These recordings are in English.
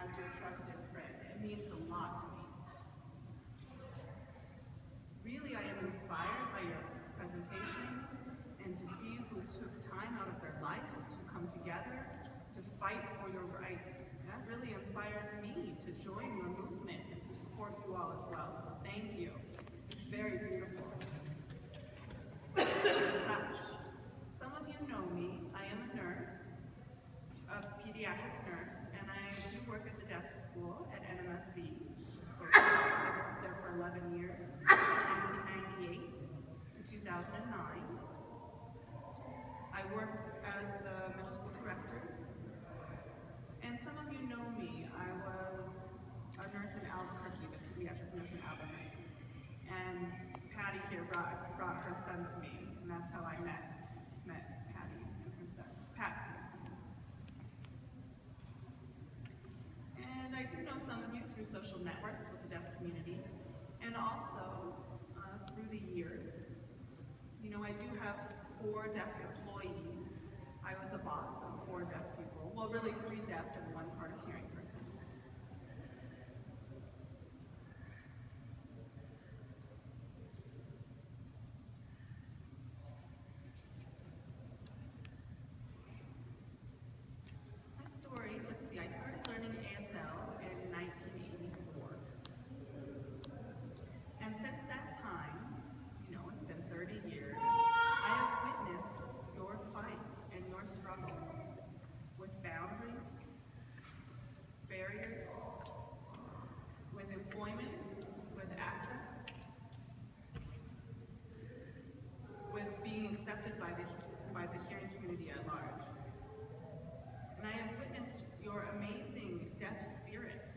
as your trusted friend. It means a lot to me. Really, I am inspired by your presentations and to see who took time out of their life to come together to fight for your rights. That really inspires me to join your movement and to support you all as well, so thank you. It's very beautiful. Touch. Some of you know me. I am a nurse, a pediatric nurse, and I do work at the deaf school at NM-DGM, which is close to me. I worked there for 11 years, 1998 to 2009. I worked as the middle school director, and some of you know me. I was a nurse in Albuquerque, the pediatric nurse in Albuquerque, and Patty here brought her son to me, and that's how I met Patty and her son, Patsy. And I do know some of you through social networks with the deaf community, and also through the years. You know, I do have 4 deaf employees. I was a boss of 4 deaf people. Well, really 3 deaf and 1 hard of hearing person. My story, let's see, I started learning ASL in 1984. And since that time, you know, it's been 30 years, I have witnessed your fights and your struggles with boundaries, barriers, with employment, with access, with being accepted by the hearing community at large. And I have witnessed your amazing deaf spirit,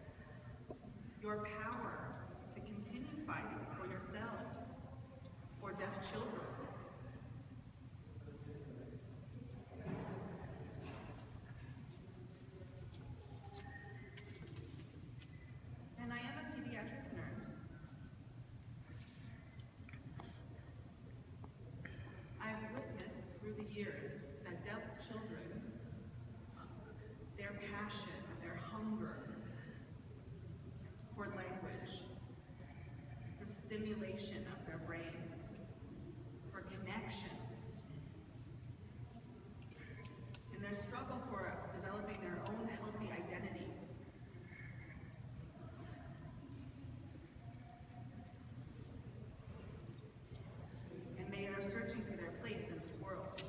your power to continue fighting for yourselves, for deaf children. And I am a pediatric nurse. I've witnessed through the years that deaf children, their passion, their hunger for language, for stimulation of their brains, for connections, and their struggle for developing their own healthy identity. And they are searching for their place in this world.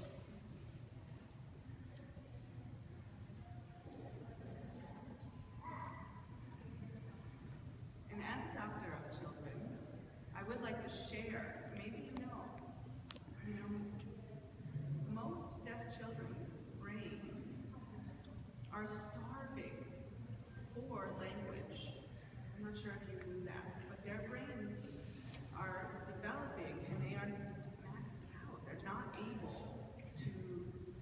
And as a doctor of children, I would like to share, maybe you know, most deaf children's brains are starving for language. I'm not sure if you knew that, but their brains are developing and they are maxed out. They're not able to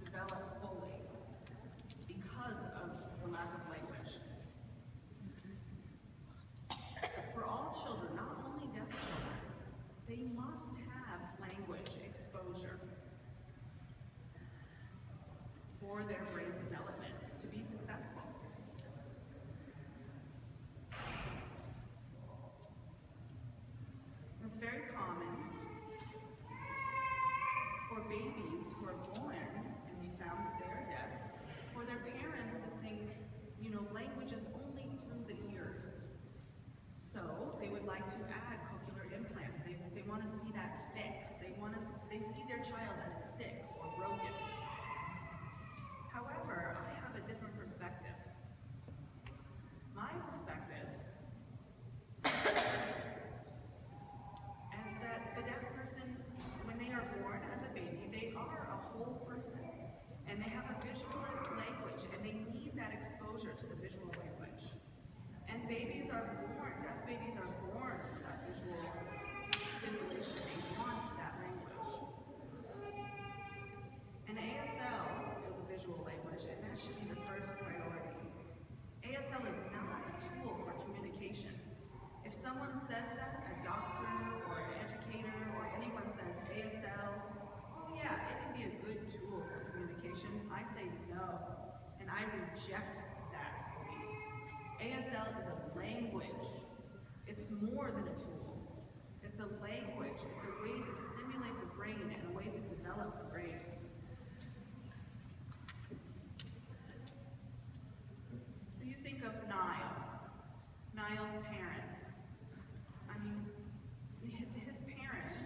develop fully because of the lack of language. For all children, not only deaf children, they must have language exposure for their brain development to be successful. It's very common for babies who are born and we found that they are deaf, for their parents to think, you know, language is only through the ears. So they would like to add cochlear implants. They want to see that fixed. They see their child as sick or broken. However, I have a different perspective. My perspective is that the deaf person, when they are born as a baby, they are a whole person. And they have a visual language, and they need that exposure to the visual language. And babies are born, deaf babies are born with that visual stimulation. They want that language. And ASL is a visual language, and that should be the first priority. ASL is not a tool for communication. If someone says that, a doctor or an educator or anyone says ASL, oh yeah, it can be a good tool for communication, I say no, and I reject that belief. ASL is a language. It's more than a tool. It's a language. It's a way to stimulate the brain and a way to develop the brain. So you think of Niall's parents. I mean, his parents,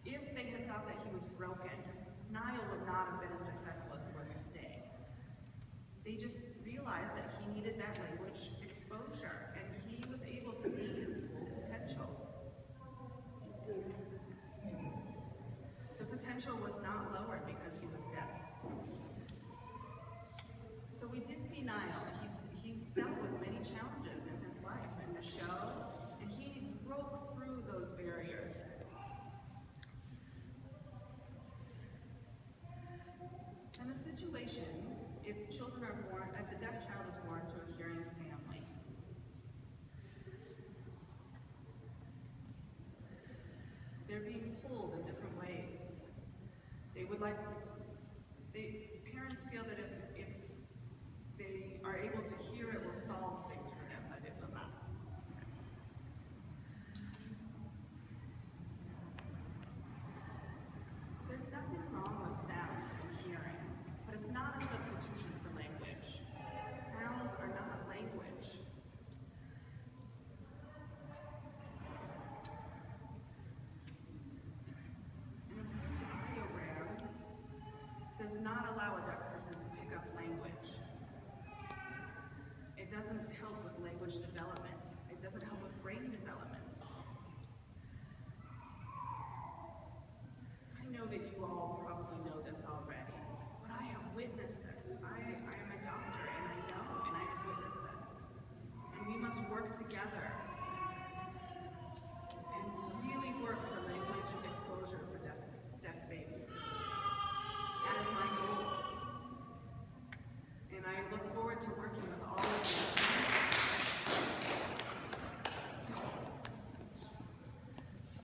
if they had thought that he was broken, Niall would not have been as successful as he was today. They just realized that he needed that language exposure, and he was able to meet his full potential. The potential was not lowered because he was deaf. So we did see Niall. He's dealt with many challenges in his life in the show, and he broke through those barriers. In a situation, if children are born, if a deaf child is born to a hearing family, they're being pulled in different ways. Parents feel that if they are able to hear, it will solve things for them, but it will not. There's nothing wrong with sounds and hearing, but it's not a substitution for language. Sounds are not language. An improved audiogram does not allow a deaf person to pick up language. It doesn't help with language development. It doesn't help with brain development. I know that you all probably know this already, but I have witnessed this. I am a doctor, and I know, and I have witnessed this. And we must work together